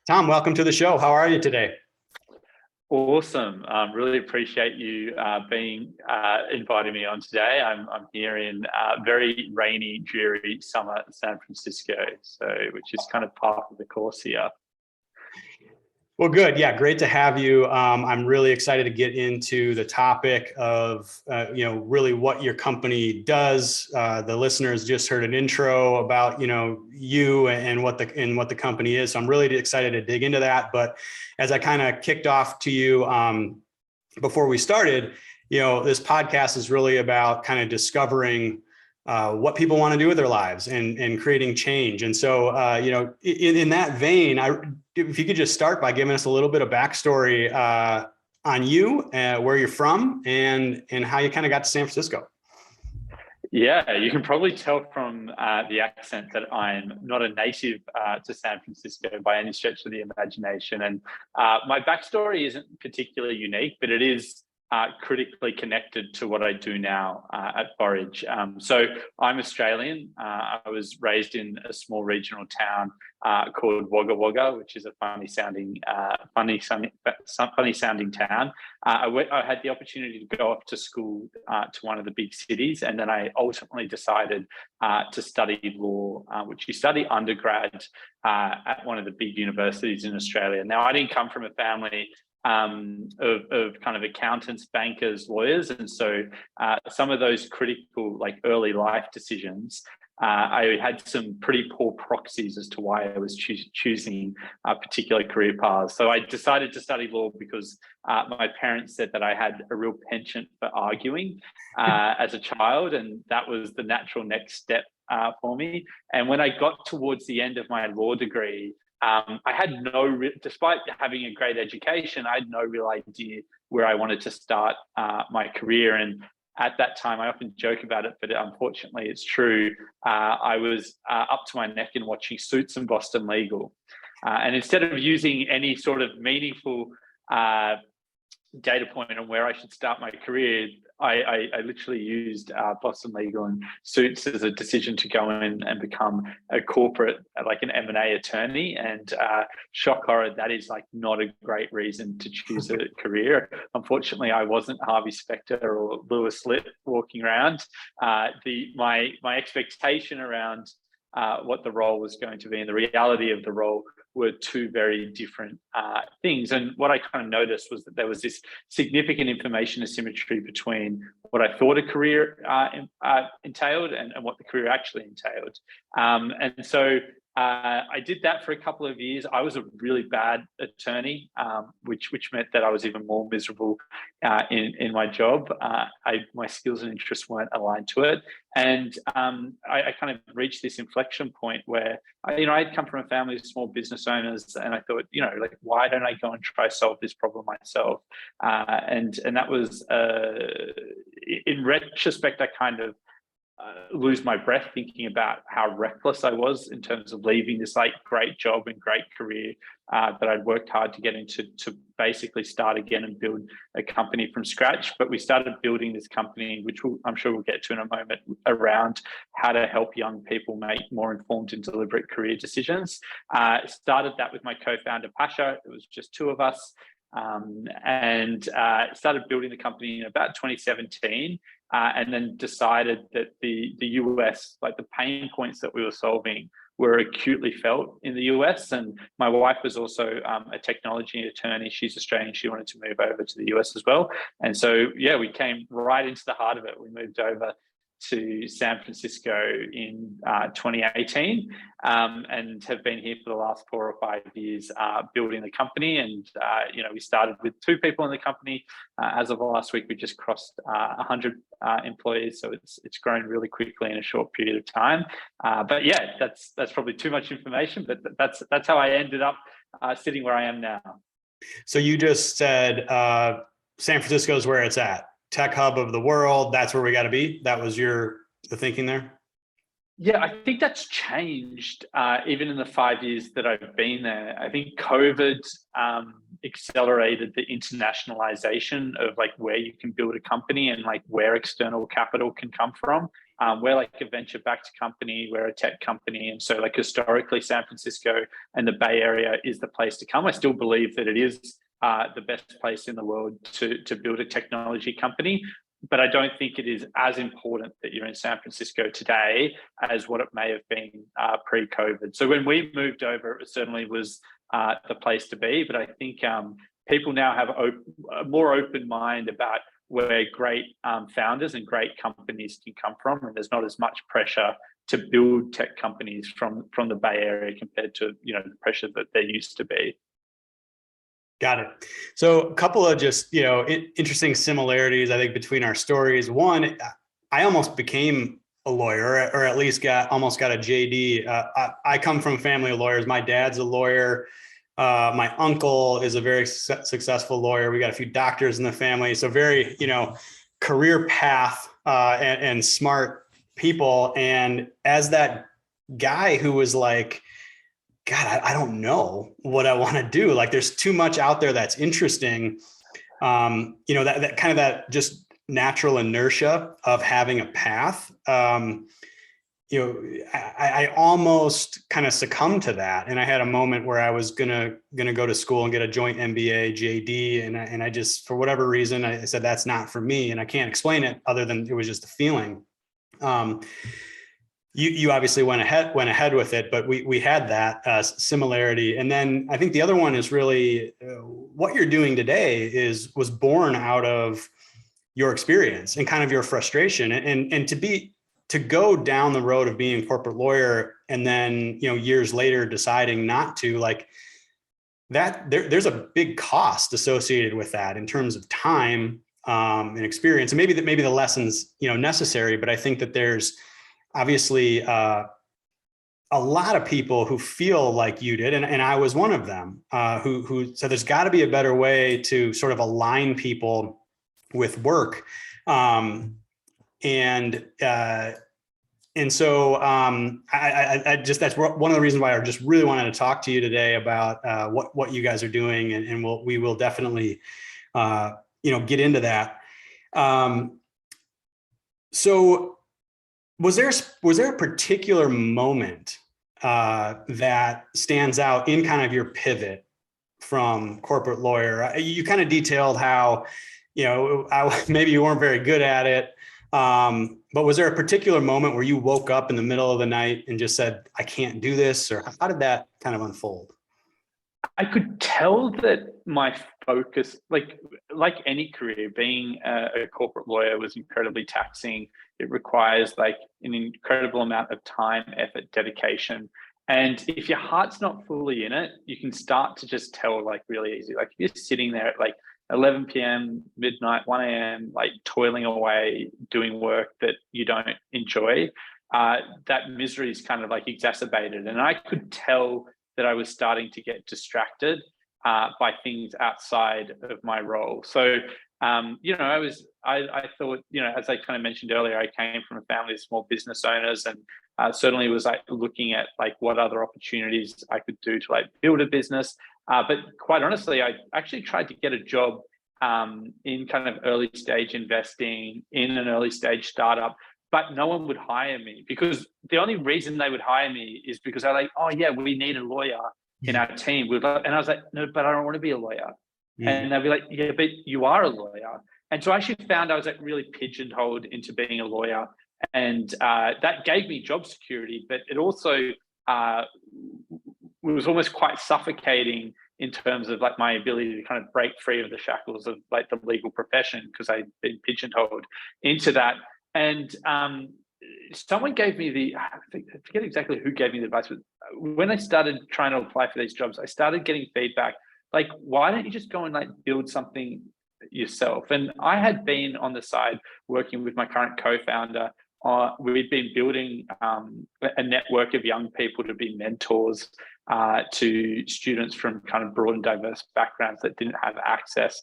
Tom, welcome to the show. How are you today? Awesome. Really appreciate you inviting me on today. I'm here in very rainy, dreary summer San Francisco, which is kind of part of the course here. Well, good. Yeah, great to have you. I'm really excited to get into the topic of, really what your company does. The listeners just heard an intro about, you and what the company is. So I'm really excited to dig into that. But as I kind of kicked off to you before we started, this podcast is really about kind of discovering what people want to do with their lives and creating change. And so, in that vein, if you could just start by giving us a little bit of backstory on you, where you're from, and how you kind of got to San Francisco. Yeah, you can probably tell from the accent that I'm not a native to San Francisco by any stretch of the imagination. And my backstory isn't particularly unique, but it is critically connected to what I do now at Forage. So I'm Australian. I was raised in a small regional town called Wagga Wagga, which is a funny sounding town. I had the opportunity to go off to school to one of the big cities, and then I ultimately decided to study law, which you study undergrad at one of the big universities in Australia. Now, I didn't come from a family of kind of accountants, bankers, lawyers. And so some of those critical, like early life decisions, I had some pretty poor proxies as to why I was choosing a particular career path. So I decided to study law because my parents said that I had a real penchant for arguing as a child, and that was the natural next step for me. And when I got towards the end of my law degree, I had despite having a great education, I had no real idea where I wanted to start my career. And at that time, I often joke about it, but unfortunately it's true. I was up to my neck in watching Suits and Boston Legal. And instead of using any sort of meaningful data point on where I should start my career, I literally used Boston Legal and Suits as a decision to go in and become a corporate, like an M&A attorney. And shock horror, that is like not a great reason to choose a career. Unfortunately, I wasn't Harvey Specter or Lewis Litt walking around. My expectation around what the role was going to be and the reality of the role were two very different things. And what I kind of noticed was that there was this significant information asymmetry between what I thought a career entailed and what the career actually entailed. And so I did that for a couple of years. I was a really bad attorney, which meant that I was even more miserable in my job. My skills and interests weren't aligned to it. And I kind of reached this inflection point where, I'd come from a family of small business owners, and I thought, why don't I go and try solve this problem myself? And that was, in retrospect, I kind of lose my breath thinking about how reckless I was in terms of leaving this like great job and great career that I'd worked hard to get into, to basically start again and build a company from scratch. But we started building this company, which I'm sure we'll get to in a moment, around how to help young people make more informed and deliberate career decisions. Started that with my co-founder, Pasha. It was just two of us. And started building the company in about 2017, and then decided that the US, like the pain points that we were solving, were acutely felt in the US. And my wife was also a technology attorney. She's Australian. She wanted to move over to the US as well. And so, yeah, we came right into the heart of it. We moved over to San Francisco in 2018, and have been here for the last 4 or 5 years building the company. And we started with 2 people in the company. As of last week, we just crossed 100 employees, so it's grown really quickly in a short period of time. But yeah, that's probably too much information, but that's how I ended up sitting where I am now. So you just said San Francisco is where it's at. Tech hub of the world. That's where we got to be. That was the thinking there. Yeah, I think that's changed even in the 5 years that I've been there. I think COVID accelerated the internationalization of like where you can build a company and like where external capital can come from. We're like a venture-backed company, we're a tech company. And so like historically, San Francisco and the Bay Area is the place to come. I still believe that it is the best place in the world to build a technology company. But I don't think it is as important that you're in San Francisco today as what it may have been pre-COVID. So when we moved over, it certainly was the place to be. But I think people now have a more open mind about where great founders and great companies can come from, and there's not as much pressure to build tech companies from the Bay Area compared to the pressure that there used to be. Got it. So a couple of just, interesting similarities, I think, between our stories. One, I almost became a lawyer, or at least almost got a JD. I come from a family of lawyers. My dad's a lawyer. My uncle is a very successful lawyer. We got a few doctors in the family. So very, career path and smart people. And as that guy who was like, God, I don't know what I want to do. Like, there's too much out there that's interesting. That kind of that just natural inertia of having a path. I almost kind of succumbed to that, and I had a moment where I was gonna go to school and get a joint MBA, JD, and I just, for whatever reason, I said that's not for me, and I can't explain it other than it was just a feeling. You obviously went ahead with it, but we had that similarity. And then I think the other one is really what you're doing today was born out of your experience and kind of your frustration, and to go down the road of being a corporate lawyer and then years later deciding not to, like that. There's a big cost associated with that in terms of time and experience, and maybe the lessons necessary. But I think that there's obviously a lot of people who feel like you did, and I was one of them, who said there's got to be a better way to sort of align people with work, and so I just, that's one of the reasons why I just really wanted to talk to you today about what you guys are doing, and we will definitely get into that. So was there a particular moment that stands out in kind of your pivot from corporate lawyer? You kind of detailed how, maybe you weren't very good at it. But was there a particular moment where you woke up in the middle of the night and just said, I can't do this? Or how did that kind of unfold? I could tell that my focus, like any career, being a corporate lawyer was incredibly taxing. It requires like an incredible amount of time, effort, dedication. And if your heart's not fully in it, you can start to just tell like really easy. Like if you're sitting there at like 11 p.m., midnight, 1 a.m., like toiling away, doing work that you don't enjoy, that misery is kind of like exacerbated. And I could tell that I was starting to get distracted by things outside of my role. So, I thought, as I kind of mentioned earlier, I came from a family of small business owners, and certainly was like looking at like what other opportunities I could do to like build a business. But quite honestly, I actually tried to get a job in kind of early stage investing in an early stage startup, but no one would hire me, because the only reason they would hire me is because they're like, oh yeah, we need a lawyer in our team. And I was like, no, but I don't want to be a lawyer. And they'd be like, yeah, but you are a lawyer. And so I actually found I was like really pigeonholed into being a lawyer. And that gave me job security, but it also was almost quite suffocating in terms of like my ability to kind of break free of the shackles of like the legal profession, because I'd been pigeonholed into that. And someone gave me I forget exactly who gave me the advice, but when I started trying to apply for these jobs, I started getting feedback like, why don't you just go and like build something yourself? And I had been on the side working with my current co-founder. We'd been building a network of young people to be mentors to students from kind of broad and diverse backgrounds that didn't have access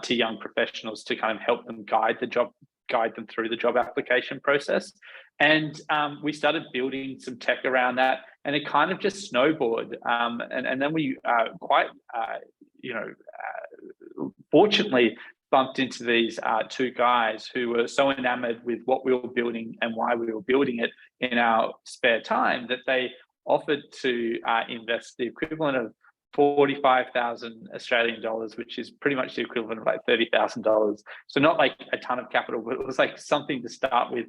to young professionals to kind of help them guide the job guide them through the job application process. And we started building some tech around that, and it kind of just snowboarded. And then we fortunately bumped into these two guys who were so enamored with what we were building and why we were building it in our spare time that they offered to invest the equivalent of 45,000 Australian dollars, which is pretty much the equivalent of like $30,000. So not like a ton of capital, but it was like something to start with.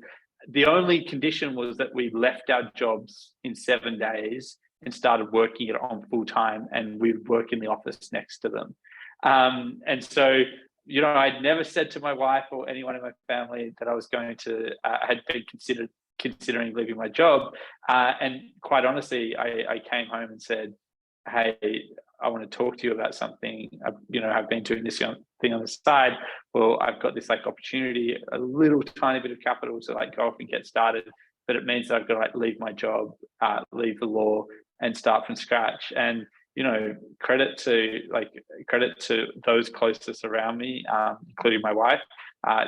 The only condition was that we left our jobs in 7 days and started working it on full time, and we'd work in the office next to them. And so, I'd never said to my wife or anyone in my family that I was going to, had been considering leaving my job. And quite honestly, I came home and said, hey, I want to talk to you about something. I've been doing this thing on the side. Well, I've got this like opportunity, a little tiny bit of capital to like go off and get started, but it means that I've got to like leave my job, leave the law, and start from scratch. And credit to those closest around me, including my wife.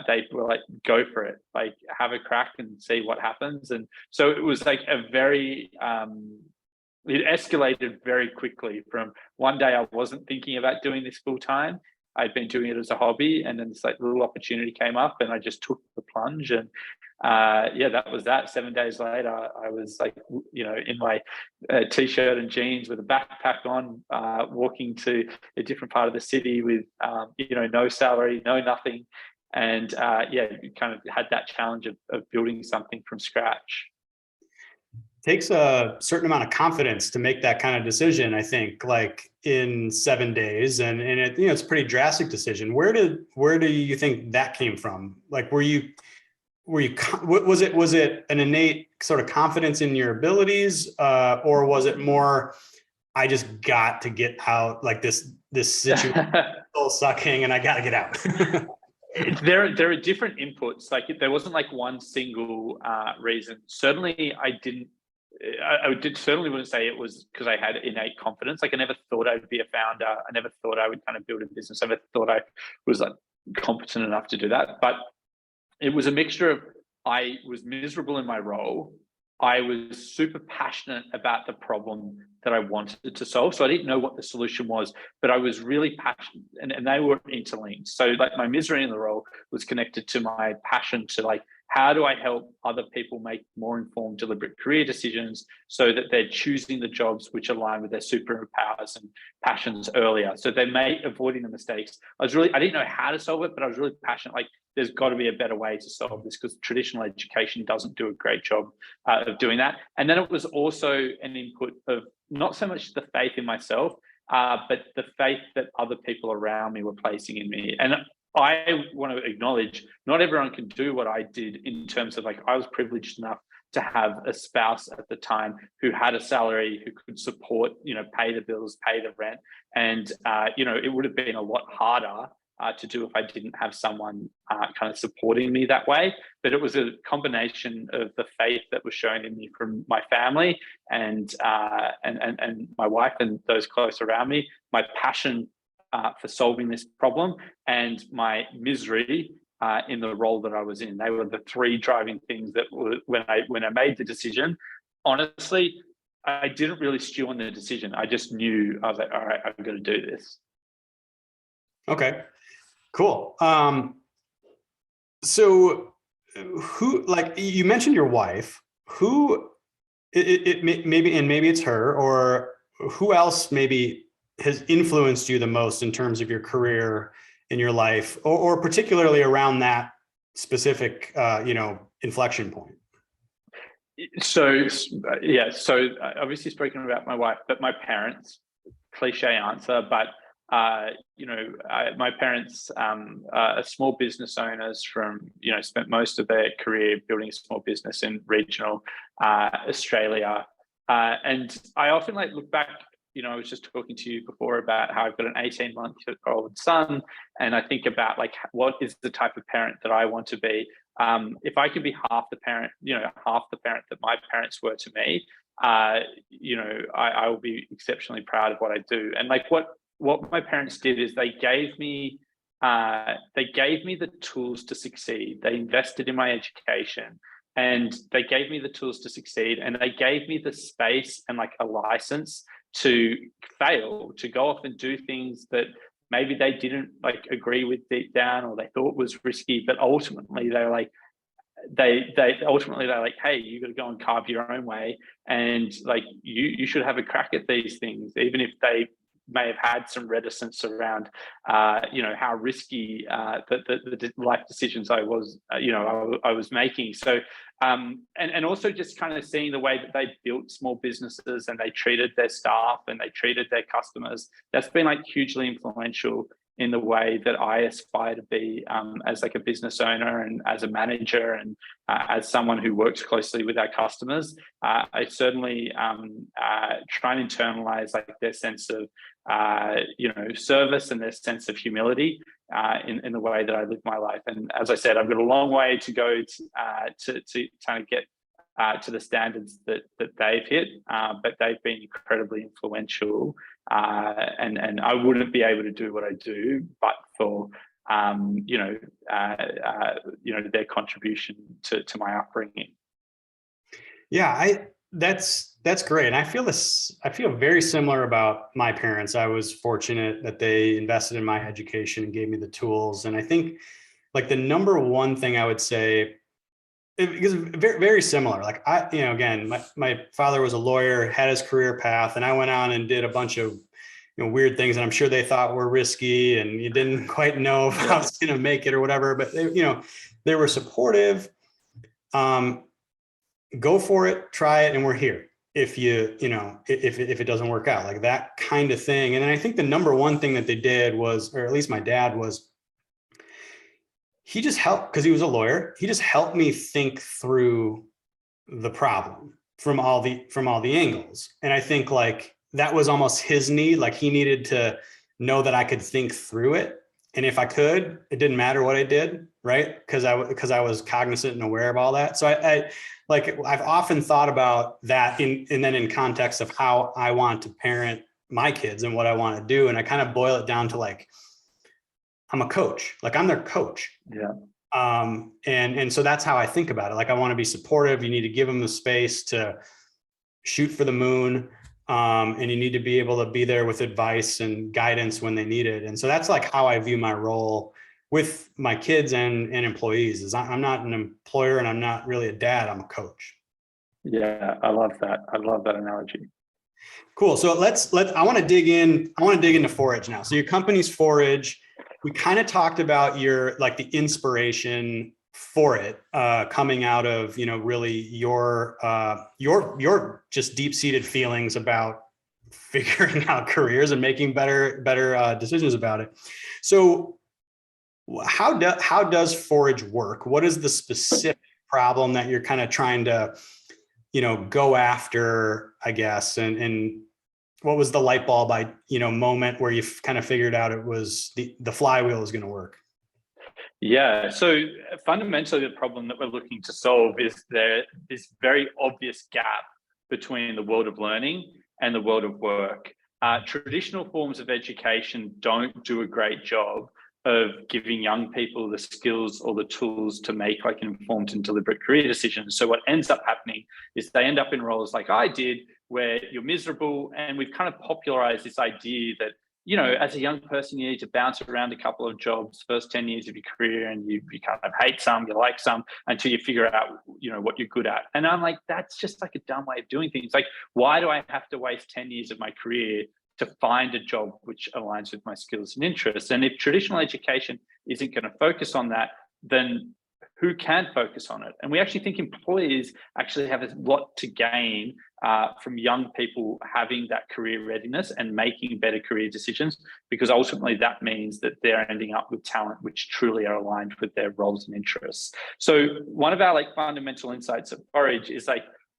They were like, go for it, like have a crack and see what happens. And so it was like a very it escalated very quickly. From one day I wasn't thinking about doing this full time. I'd been doing it as a hobby, and then this like little opportunity came up, and I just took the plunge. And that was that. 7 days later, I was like, in my t-shirt and jeans with a backpack on, walking to a different part of the city with, no salary, no nothing. And kind of had that challenge of building something from scratch. Takes a certain amount of confidence to make that kind of decision, I think, like in 7 days. And it, it's a pretty drastic decision. Where do you think that came from? Like, was it an innate sort of confidence in your abilities, or was it more, I just got to get out, like this situation soul sucking and I got to get out? There are different inputs. Like there wasn't like one single reason. Certainly I certainly wouldn't say it was because I had innate confidence. Like I never thought I'd be a founder. I never thought I would kind of build a business. I never thought I was like competent enough to do that. But it was a mixture of, I was miserable in my role. I was super passionate about the problem that I wanted to solve. So I didn't know what the solution was, but I was really passionate, and they were interlinked. So like my misery in the role was connected to my passion to like, how do I help other people make more informed, deliberate career decisions so that they're choosing the jobs which align with their superpowers and passions earlier, so they may avoiding the mistakes. I didn't know how to solve it, but I was really passionate. Like, there's got to be a better way to solve this because traditional education doesn't do a great job of doing that. And then it was also an input of not so much the faith in myself, but the faith that other people around me were placing in me. And I want to acknowledge not everyone can do what I did, in terms of like, I was privileged enough to have a spouse at the time who had a salary, who could support, pay the bills, pay the rent. And, it would have been a lot harder to do if I didn't have someone kind of supporting me that way. But it was a combination of the faith that was shown in me from my family and my wife and those close around me, my passion for solving this problem, and my misery in the role that I was in. They were the three driving things that were, when I made the decision. Honestly, I didn't really stew on the decision. I just knew, I was like, all right, I'm going to do this. Okay, cool. So who, like you mentioned your wife, who maybe it's her, or who else maybe has influenced you the most in terms of your career in your life, or particularly around that specific, inflection point? So obviously speaking about my wife, but my parents, cliche answer, but my parents are small business owners from, spent most of their career building a small business in regional Australia. And I often look back, I was just talking to you before about how I've got an 18-month-old son, and I think about what is the type of parent that I want to be. If I could be half the parent that my parents were to me, I will be exceptionally proud of what I do. And what my parents did is they gave me they gave me the tools to succeed. They invested in my education, and they gave me the tools to succeed, and they gave me the space and like a license to fail, to go off and do things that maybe they didn't like agree with deep down, or they thought was risky, but ultimately they're like, they're like, hey, you got to go and carve your own way, and like you should have a crack at these things, even if they may have had some reticence around, how risky the life decisions I was, I was making. So, and also just kind of seeing the way that they built small businesses and they treated their staff and they treated their customers. That's been like hugely influential in the way that I aspire to be as like a business owner and as a manager and as someone who works closely with our customers. I certainly try and internalize like their sense of service and their sense of humility in the way that I live my life. And as I said, I've got a long way to go to kind of get to the standards that they've hit, but they've been incredibly influential. And I wouldn't be able to do what I do, but for their contribution to my upbringing. Yeah, that's great. And I feel very similar about my parents. I was fortunate that they invested in my education and gave me the tools. And I think like the number one thing I would say, because very, very similar. Like again, my father was a lawyer, had his career path, and I went on and did a bunch of weird things, and I'm sure they thought were risky, and you didn't quite know if I was going to make it or whatever. But they were supportive. Go for it, try it, and we're here. If if it doesn't work out, like that kind of thing. And then I think the number one thing that they did was, or at least my dad was, he just helped, because he was a lawyer. He just helped me think through the problem from all the angles. And I think like that was almost his need. Like he needed to know that I could think through it. And if I could, it didn't matter what I did, right? Because I was cognizant and aware of all that. So I've often thought about that and then in context of how I want to parent my kids and what I want to do. And I kind of boil it down to like, I'm a coach, like I'm their coach. Yeah. And so that's how I think about it. Like I want to be supportive. You need to give them the space to shoot for the moon. And you need to be able to be there with advice and guidance when they need it. And so that's like how I view my role with my kids and employees. Is I'm not an employer and I'm not really a dad. I'm a coach. Yeah, I love that. I love that analogy. Cool. So I want to dig into Forage now. So your company's Forage. We kind of talked about the inspiration for it coming out of really your just deep-seated feelings about figuring out careers and making better decisions about it. So how does Forage work? What is the specific problem that you're kind of trying to go after, I guess, and what was the light bulb moment where you kind of figured out it was the flywheel is going to work? Yeah, so fundamentally the problem that we're looking to solve is this very obvious gap between the world of learning and the world of work. Traditional forms of education don't do a great job of giving young people the skills or the tools to make like informed and deliberate career decisions. So what ends up happening is they end up in roles like I did, where you're miserable, and we've kind of popularized this idea that as a young person, you need to bounce around a couple of jobs, first 10 years of your career, and you kind of hate some, you like some, until you figure out, what you're good at. And I'm like, that's just like a dumb way of doing things. Like, why do I have to waste 10 years of my career to find a job which aligns with my skills and interests? And if traditional education isn't going to focus on that, then who can focus on it? And we actually think employers actually have a lot to gain from young people having that career readiness and making better career decisions, because ultimately that means that they're ending up with talent which truly are aligned with their roles and interests. So one of our fundamental insights at Forage is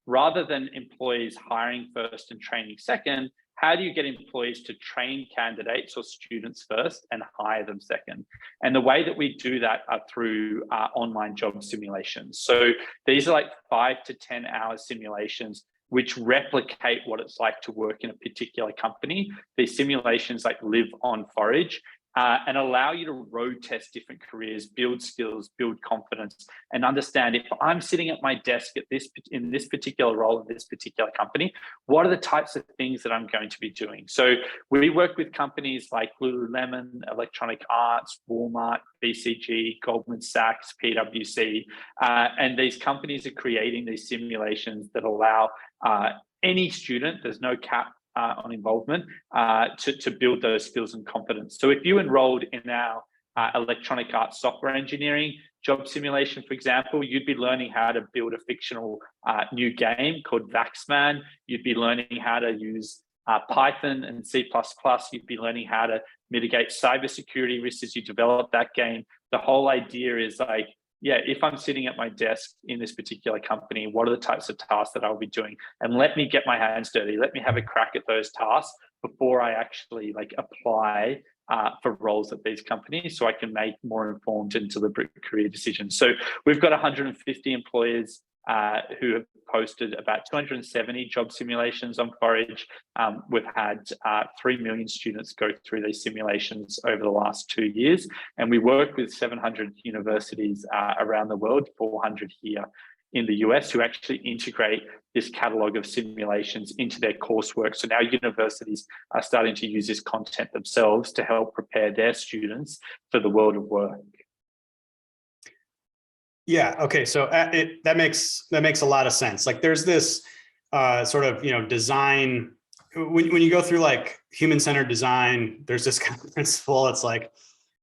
rather than employees hiring first and training second, how do you get employees to train candidates or students first and hire them second? And the way that we do that are through online job simulations. So these are 5 to 10 hour simulations which replicate what it's like to work in a particular company. These simulations live on Forage, and allow you to road test different careers, build skills, build confidence, and understand if I'm sitting at my desk in this particular role in this particular company, what are the types of things that I'm going to be doing? So we work with companies like Lululemon, Electronic Arts, Walmart, BCG, Goldman Sachs, PwC, and these companies are creating these simulations that allow any student, there's no cap on involvement, to build those skills and confidence. So if you enrolled in our electronic arts software engineering job simulation, for example, you'd be learning how to build a fictional new game called Vaxman. You'd be learning how to use Python and C++. You'd be learning how to mitigate cybersecurity risks as you develop that game. The whole idea is like, yeah, if I'm sitting at my desk in this particular company, what are the types of tasks that I'll be doing? And let me get my hands dirty. Let me have a crack at those tasks before I actually like apply for roles at these companies, so I can make more informed and deliberate career decisions. So we've got 150 employers who have posted about 270 job simulations on Forage. We've had 3 million students go through these simulations over the last 2 years, and we work with 700 universities around the world, 400 here in the US, who actually integrate this catalog of simulations into their coursework. So now universities are starting to use this content themselves to help prepare their students for the world of work. Yeah. Okay. So that makes a lot of sense. Like there's this sort of, design, when you go through like human-centered design, there's this kind of principle. It's like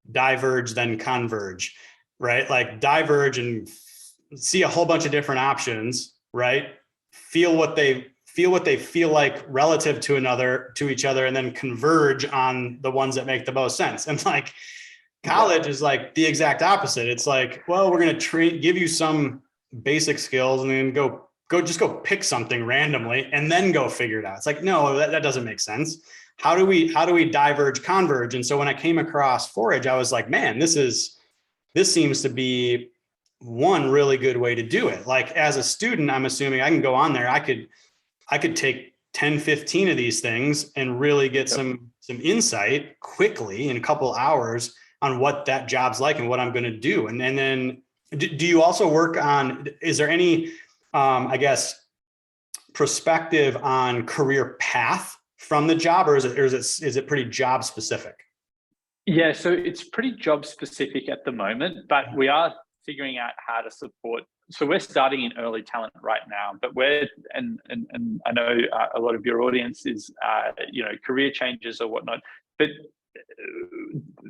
diverge, then converge, right? Like diverge and see a whole bunch of different options, right? Feel what they feel like relative to each other, and then converge on the ones that make the most sense. And like, college is like the exact opposite. It's like, well, we're going to give you some basic skills and then go pick something randomly and then go figure it out. It's like, no, that doesn't make sense. How do we diverge, converge? And so when I came across Forage, I was like, man, this seems to be one really good way to do it. Like as a student, I'm assuming I can go on there. I could take 10, 15 of these things and really get some insight quickly in a couple hours on what that job's like and what I'm going to do. And then do you also work on, is there any, I guess, perspective on career path from the job, or is it pretty job specific? Yeah, so it's pretty job specific at the moment, but we are figuring out how to support. So we're starting in early talent right now, but and I know a lot of your audience is, career changes or whatnot, but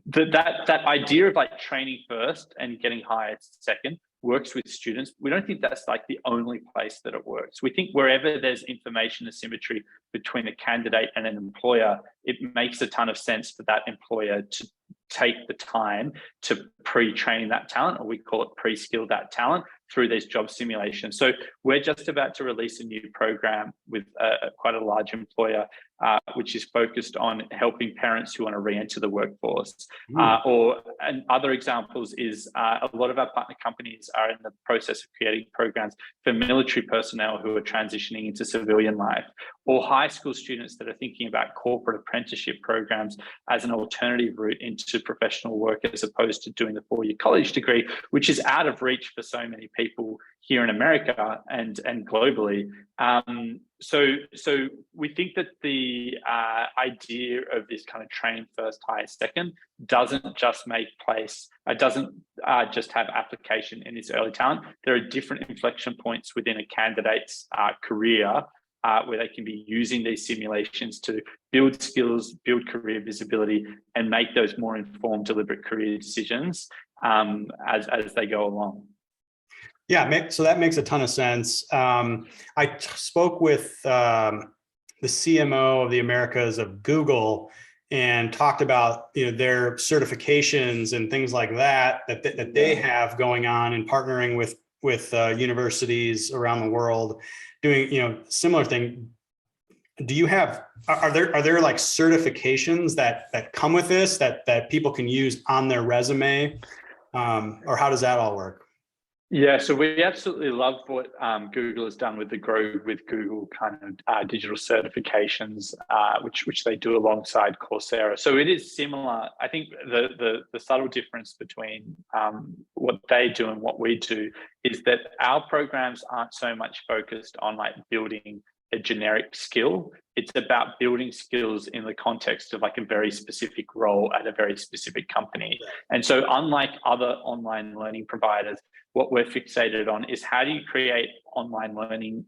that idea of like training first and getting hired second works with students. We don't think that's like the only place that it works. We think wherever there's information asymmetry between a candidate and an employer, it makes a ton of sense for that employer to take the time to pre-train that talent, or we call it pre-skill that talent, through these job simulations. So we're just about to release a new program with quite a large employer, which is focused on helping parents who want to re-enter the workforce. And other examples is a lot of our partner companies are in the process of creating programs for military personnel who are transitioning into civilian life, or high school students that are thinking about corporate apprenticeship programs as an alternative route into professional work, as opposed to doing the 4-year college degree, which is out of reach for so many people here in America and globally. So we think that the idea of this kind of train first, hire second doesn't just just have application in this early talent. There are different inflection points within a candidate's career where they can be using these simulations to build skills, build career visibility, and make those more informed, deliberate career decisions as they go along. Yeah, so that makes a ton of sense. I spoke with the CMO of the Americas of Google and talked about their certifications and things like that they have going on, and partnering with universities around the world doing similar thing. Do you have are there like certifications that come with this that people can use on their resume, or how does that all work? Yeah, so we absolutely love what Google has done with the Grow with Google kind of digital certifications, which they do alongside Coursera. So it is similar. I think the subtle difference between what they do and what we do is that our programs aren't so much focused on like building a generic skill. It's about building skills in the context of like a very specific role at a very specific company. And so unlike other online learning providers, what we're fixated on is how do you create online learning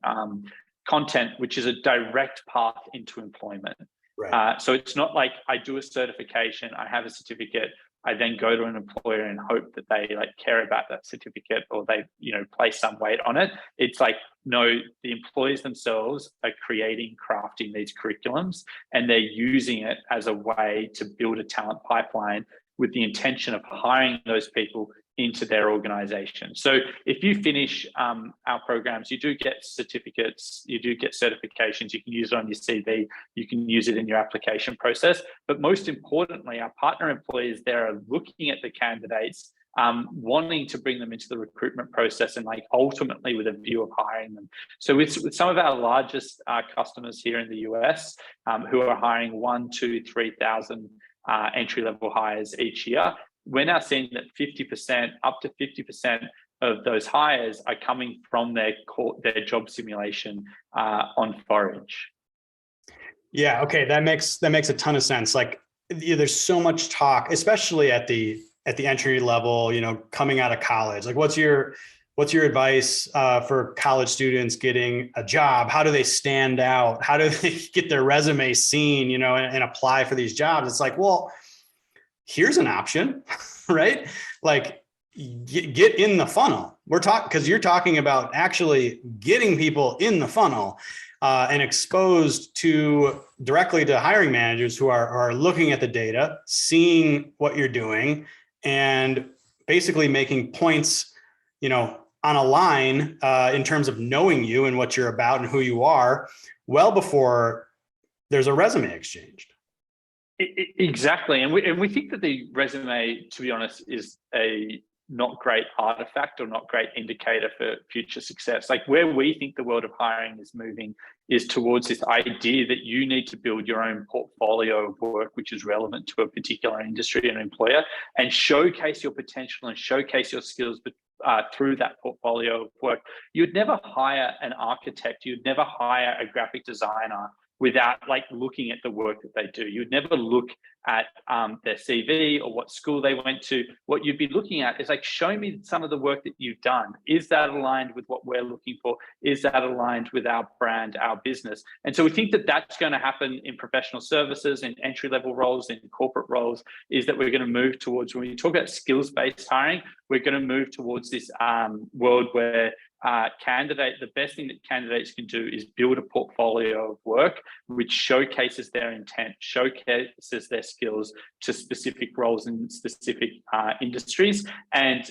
content, which is a direct path into employment. Right. So it's not like I do a certification, I have a certificate, I then go to an employer and hope that they like care about that certificate or they, place some weight on it. It's like, no, the employees themselves are crafting these curriculums, and they're using it as a way to build a talent pipeline with the intention of hiring those people into their organization. So if you finish our programs, you do get certificates, you do get certifications, you can use it on your CV, you can use it in your application process. But most importantly, our partner employees there are looking at the candidates, wanting to bring them into the recruitment process and like ultimately with a view of hiring them. So with some of our largest customers here in the US who are hiring 1, 2, 3,000 entry-level hires each year, we're now seeing that 50%, up to 50% of those hires are coming from their job simulation on Forage. Yeah. Okay. That makes a ton of sense. Like, there's so much talk, especially at the entry level, coming out of college. Like, what's your advice for college students getting a job? How do they stand out? How do they get their resume seen, and apply for these jobs? It's like, well, here's an option, right? Like, get in the funnel. We're talking, because you're talking about actually getting people in the funnel and exposed directly to hiring managers who are looking at the data, seeing what you're doing, and basically making points, on a line in terms of knowing you and what you're about and who you are, well before there's a resume exchanged. Exactly. And we think that the resume, to be honest, is a not great artifact or not great indicator for future success. Like, where we think the world of hiring is moving is towards this idea that you need to build your own portfolio of work, which is relevant to a particular industry and employer, and showcase your potential and showcase your skills through that portfolio of work. You'd never hire an architect, you'd never hire a graphic designer without like looking at the work that they do. You'd never look at their CV or what school they went to. What you'd be looking at is like, show me some of the work that you've done. Is that aligned with what we're looking for? Is that aligned with our brand, our business? And so we think that that's going to happen in professional services, in entry-level roles, in corporate roles, is that we're going to move towards, when we talk about skills-based hiring, we're going to move towards this world where the best thing that candidates can do is build a portfolio of work which showcases their intent, showcases their skills to specific roles in specific industries. And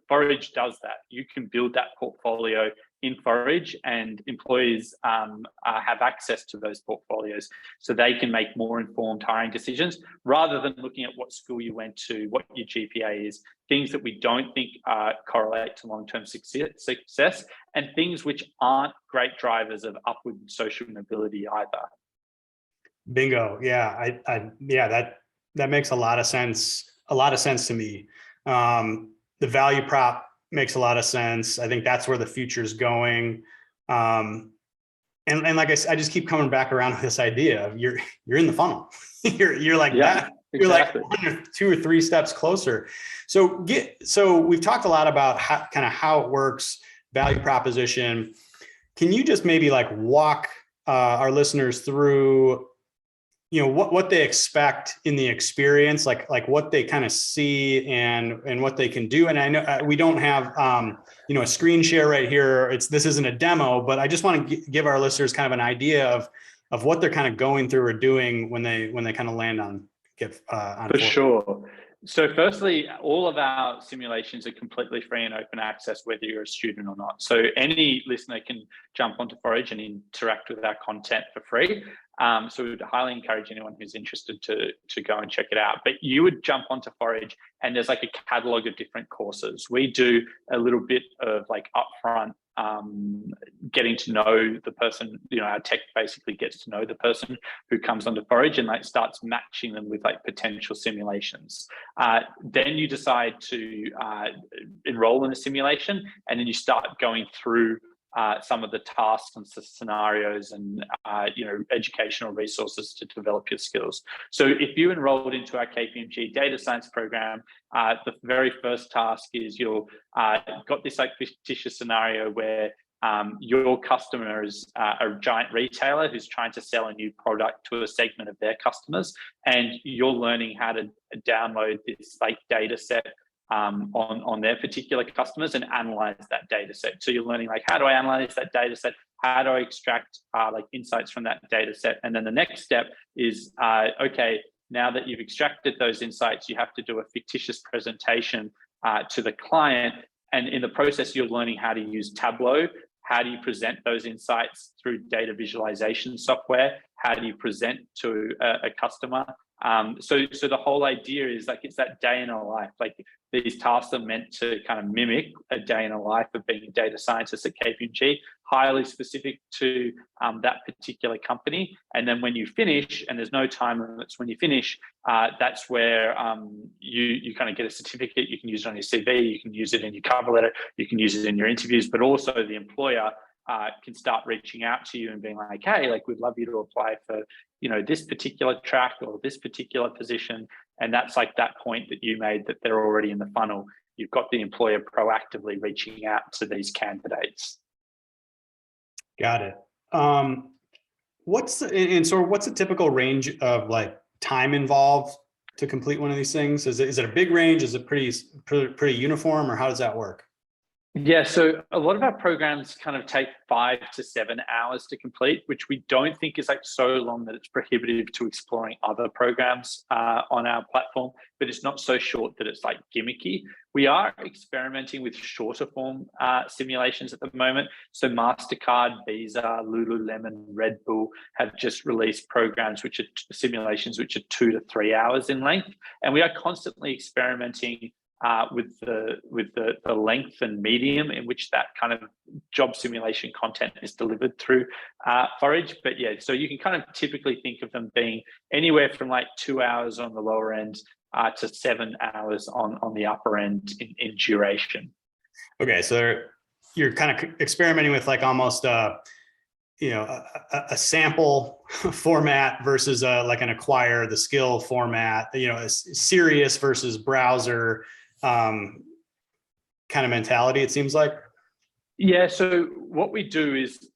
Forage does that. You can build that portfolio in Forage, and employees have access to those portfolios so they can make more informed hiring decisions rather than looking at what school you went to, what your GPA is, things that we don't think correlate to long-term success, and things which aren't great drivers of upward social mobility either. Bingo. Yeah. That makes a lot of sense. A lot of sense to me. The value prop makes a lot of sense. I think that's where the future is going. And like I just keep coming back around to this idea of you're in the funnel. you're like that. You're exactly. Like 2 or 3 steps closer. So we've talked a lot about how it works, value proposition. Can you just maybe like walk our listeners through, what they expect in the experience, like what they kind of see and what they can do. And I know we don't have, a screen share right here. This isn't a demo, but I just want to give our listeners kind of an idea of what they're kind of going through or doing when they kind of land on For sure. So firstly, all of our simulations are completely free and open access, whether you're a student or not. So any listener can jump onto Forage and interact with our content for free. So we'd highly encourage anyone who's interested to go and check it out. But you would jump onto Forage and there's like a catalog of different courses. We do a little bit of like upfront getting to know the person, our tech basically gets to know the person who comes onto Forage and like starts matching them with like potential simulations. Then you decide to enroll in a simulation, and then you start going through some of the tasks and scenarios and educational resources to develop your skills. So if you enrolled into our KPMG data science program, the very first task is you'll got this like fictitious scenario where your customer is a giant retailer who's trying to sell a new product to a segment of their customers, and you're learning how to download this like data set on their particular customers and analyze that data set. So you're learning like, how do I analyze that data set? How do I extract like insights from that data set? And then the next step is, okay, now that you've extracted those insights, you have to do a fictitious presentation to the client. And in the process, you're learning how to use Tableau. How do you present those insights through data visualization software? How do you present to a customer? So the whole idea is like, it's that day in a life. Like these tasks are meant to kind of mimic a day in a life of being a data scientist at KPMG, highly specific to that particular company. And then when you finish, and there's no time limits when you finish, that's where you kind of get a certificate. You can use it on your CV, you can use it in your cover letter, you can use it in your interviews, but also the employer can start reaching out to you and being like, hey, like we'd love you to apply for, this particular track or this particular position. And that's like that point that you made, that they're already in the funnel. You've got the employer proactively reaching out to these candidates. Got it. What's the typical range of like time involved to complete one of these things? Is it a big range? Is it pretty uniform, or how does that work? Yeah, so a lot of our programs kind of take 5 to 7 hours to complete, which we don't think is like so long that it's prohibitive to exploring other programs on our platform, but it's not so short that it's like gimmicky. We are experimenting with shorter form simulations at the moment. So MasterCard, Visa, Lululemon, Red Bull have just released programs which are simulations which are 2 to 3 hours in length, and we are constantly experimenting with the length and medium in which that kind of job simulation content is delivered through Forage. But yeah, so you can kind of typically think of them being anywhere from like 2 hours on the lower end to 7 hours on the upper end in duration. Okay, so you're kind of experimenting with like almost a sample format versus like an acquire the skill format, a serious versus browser kind of mentality, it seems like. Yeah, so what we do is,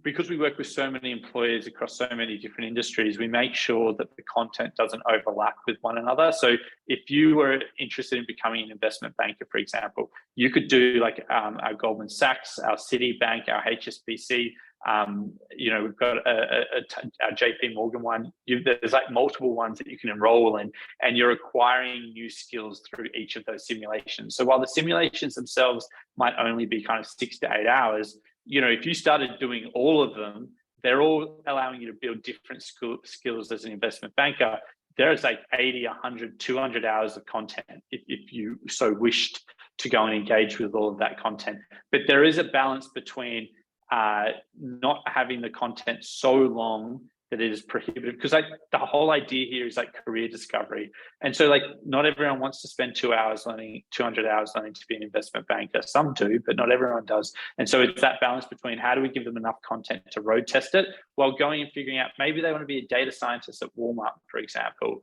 because we work with so many employers across so many different industries, we make sure that the content doesn't overlap with one another. So if you were interested in becoming an investment banker, for example, you could do like our Goldman Sachs, our Citibank, our HSBC, we've got our JP Morgan one. There's like multiple ones that you can enroll in, and you're acquiring new skills through each of those simulations. So while the simulations themselves might only be kind of 6 to 8 hours, if you started doing all of them, they're all allowing you to build different skills as an investment banker. There's like 80, 100, 200 hours of content if you so wished to go and engage with all of that content. But there is a balance between not having the content so long that it is prohibitive, because like the whole idea here is like career discovery. And so like not everyone wants to spend 2 hours learning, 200 hours learning to be an investment banker. Some do, but not everyone does. And so it's that balance between how do we give them enough content to road test it while going and figuring out, maybe they want to be a data scientist at Walmart, for example.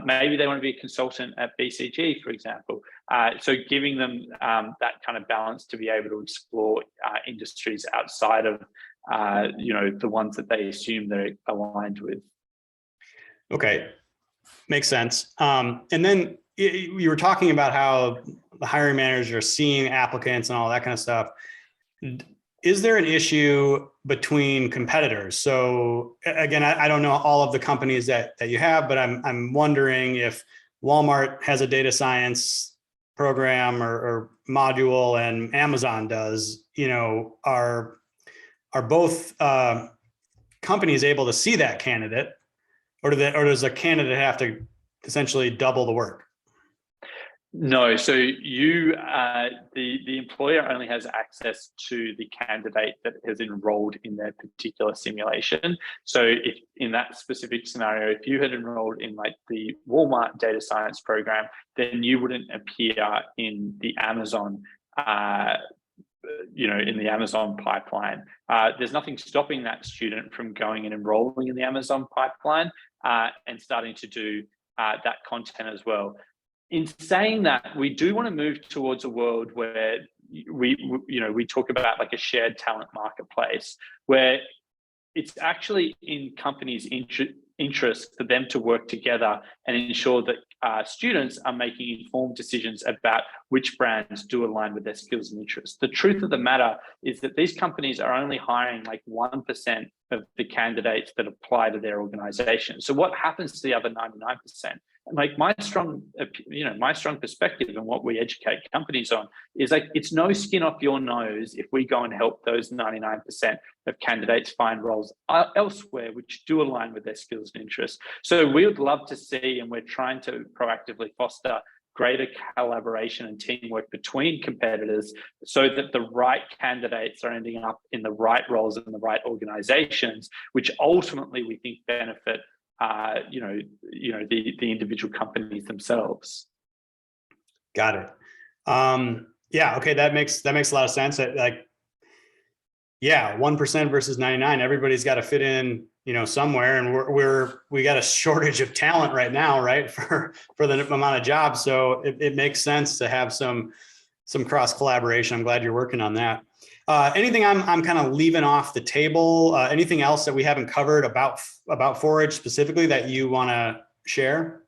Maybe they want to be a consultant at BCG, for example. So giving them that kind of balance to be able to explore industries outside of the ones that they assume they're aligned with. Okay, makes sense. And then you were talking about how the hiring managers are seeing applicants and all that kind of stuff. Is there an issue between competitors? So again, I don't know all of the companies that you have, but I'm wondering if Walmart has a data science program or module and Amazon does, are both companies able to see that candidate, or does a candidate have to essentially double the work? No, so you, the employer only has access to the candidate that has enrolled in their particular simulation. So if in that specific scenario, if you had enrolled in like the Walmart data science program, then you wouldn't appear in the Amazon, in the Amazon pipeline. There's nothing stopping that student from going and enrolling in the Amazon pipeline and starting to do that content as well. In saying that, we do want to move towards a world where we talk about like a shared talent marketplace, where it's actually in companies' interest for them to work together and ensure that students are making informed decisions about which brands do align with their skills and interests. The truth of the matter is that these companies are only hiring like 1% of the candidates that apply to their organization. So what happens to the other 99%? Like my strong perspective and what we educate companies on is like, it's no skin off your nose if we go and help those 99% of candidates find roles elsewhere which do align with their skills and interests. So we would love to see, and we're trying to proactively foster greater collaboration and teamwork between competitors so that the right candidates are ending up in the right roles in the right organizations, which ultimately we think benefit the individual companies themselves. Got it. Yeah. Okay. That makes a lot of sense. 1% versus 99. Everybody's got to fit in, somewhere, and we got a shortage of talent right now, right? For the amount of jobs. So it makes sense to have some cross collaboration. I'm glad you're working on that. Anything I'm kind of leaving off the table? Anything else that we haven't covered about Forage specifically that you want to share?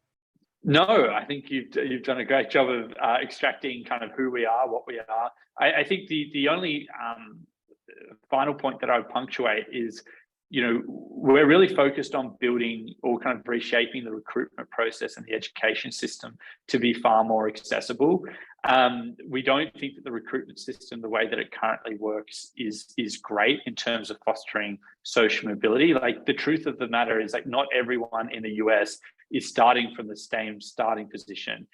No, I think you've done a great job of extracting kind of who we are, what we are. I think the only final point that I would punctuate is, we're really focused on building or kind of reshaping the recruitment process and the education system to be far more accessible. We don't think that the recruitment system, the way that it currently works, is great in terms of fostering social mobility. Like, the truth of the matter is, like, not everyone in the US is starting from the same starting position.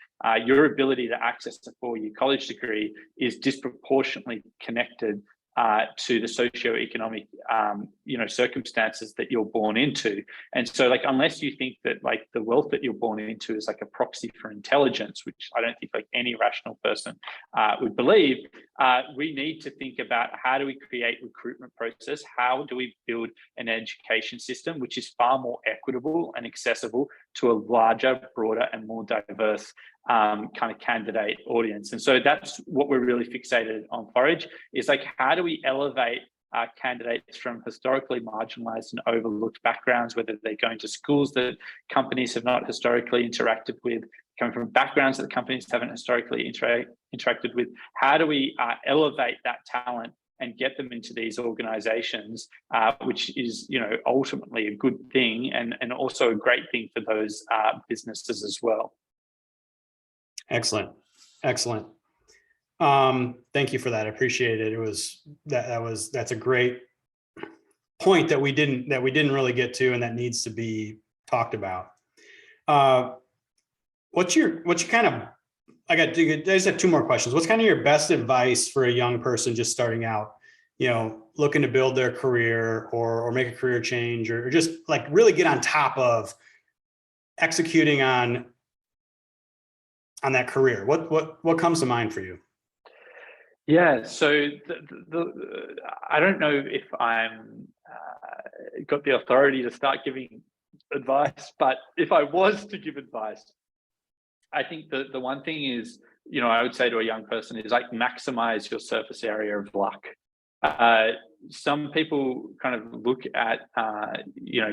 Your ability to access a 4-year college degree is disproportionately connected to the socioeconomic, circumstances that you're born into. And so, like, unless you think that, like, the wealth that you're born into is like a proxy for intelligence, which I don't think like any rational person would believe, we need to think about how do we create recruitment process? How do we build an education system which is far more equitable and accessible to a larger, broader, and more diverse kind of candidate audience? And so that's what we're really fixated on Forage, is like, how do we elevate candidates from historically marginalized and overlooked backgrounds, whether they're going to schools that companies have not historically interacted with, coming from backgrounds that companies haven't historically interacted with. How do we elevate that talent and get them into these organizations, which is, ultimately a good thing, and also a great thing for those businesses as well. Excellent. Thank you for that. I appreciate it. That's a great point that we didn't really get to, and that needs to be talked about. What's your kind of, I just have 2 more questions. What's kind of your best advice for a young person just starting out, looking to build their career or make a career change, or just like really get on top of executing on that career? What comes to mind for you? Yeah, so I don't know if I'm got the authority to start giving advice, but if I was to give advice, I think the one thing is, I would say to a young person is, like, maximize your surface area of luck. Some people kind of look at,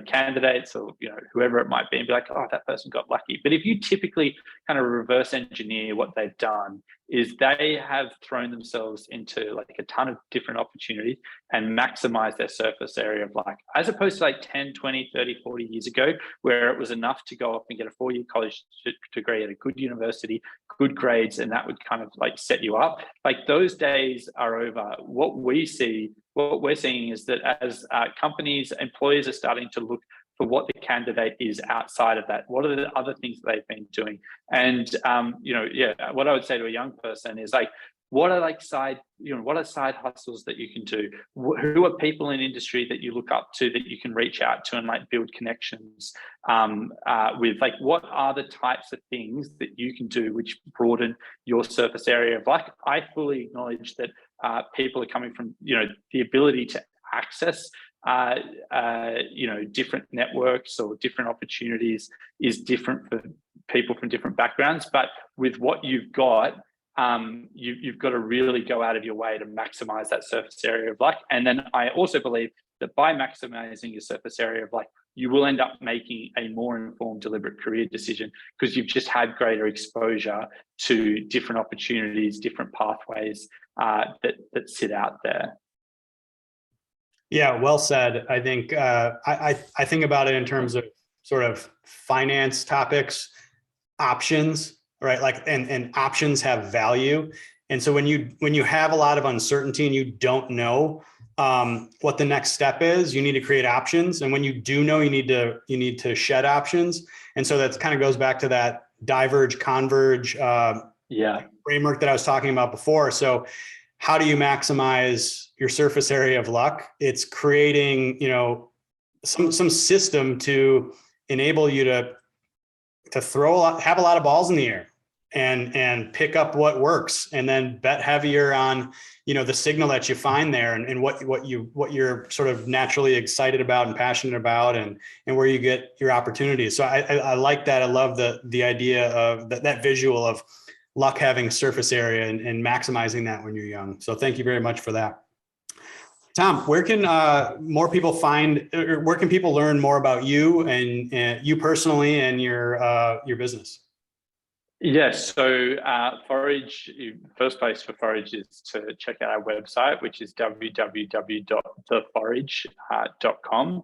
candidates or, whoever it might be, and be like, oh, that person got lucky. But if you typically kind of reverse engineer what they've done, is they have thrown themselves into like a ton of different opportunities and maximize their surface area of luck, as opposed to like 10, 20, 30, 40 years ago, where it was enough to go off and get a 4-year college degree at a good university, good grades, and that would kind of like set you up. Like those days are over. What we're seeing is that as companies, employers are starting to look for what the candidate is outside of that. What are the other things that they've been doing? And what I would say to a young person is like, what are side hustles that you can do? Who are people in industry that you look up to that you can reach out to and like build connections with? Like, what are the types of things that you can do which broaden your surface area of luck? I fully acknowledge that people are coming from, the ability to access different networks or different opportunities is different for people from different backgrounds. But with what you've got, you've got to really go out of your way to maximize that surface area of luck. And then I also believe that by maximizing your surface area of luck, you will end up making a more informed, deliberate career decision because you've just had greater exposure to different opportunities, different pathways that sit out there. Yeah, well said. I think I think about it in terms of sort of finance topics, options, right? Like, and options have value. And so when you have a lot of uncertainty and you don't know what the next step is, you need to create options. And when you do know, you need to shed options. And so that kind of goes back to that diverge, converge framework that I was talking about before. So how do you maximize your surface area of luck? It's creating, some system to enable you to have a lot of balls in the air and pick up what works, and then bet heavier on, the signal that you find there and what you're sort of naturally excited about and passionate about, and where you get your opportunities. So I like that. I love the idea of that visual of luck having surface area and maximizing that when you're young. So thank you very much for that. Tom, where can more people find, or where can people learn more about you and you personally and your business? Yes, so Forage, first place for Forage is to check out our website, which is www.theforage.com.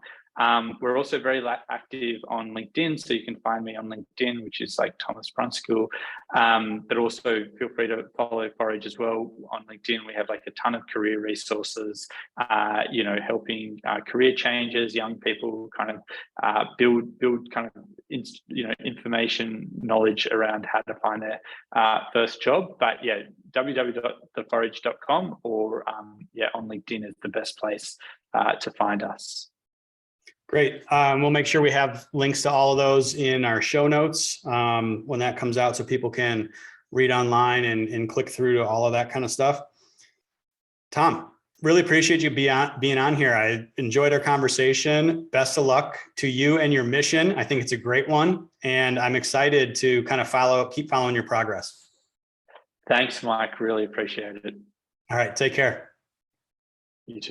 We're also very active on LinkedIn, so you can find me on LinkedIn, which is like Thomas Brunskill. But also feel free to follow Forage as well on LinkedIn. We have like a ton of career resources, helping career changes, young people kind of build kind of information, knowledge around how to find their first job. But yeah, www.theforage.com or on LinkedIn is the best place to find us. Great. We'll make sure we have links to all of those in our show notes when that comes out, so people can read online and click through to all of that kind of stuff. Tom, really appreciate you being on here. I enjoyed our conversation. Best of luck to you and your mission. I think it's a great one, and I'm excited to kind of keep following your progress. Thanks, Mike. Really appreciate it. All right. Take care.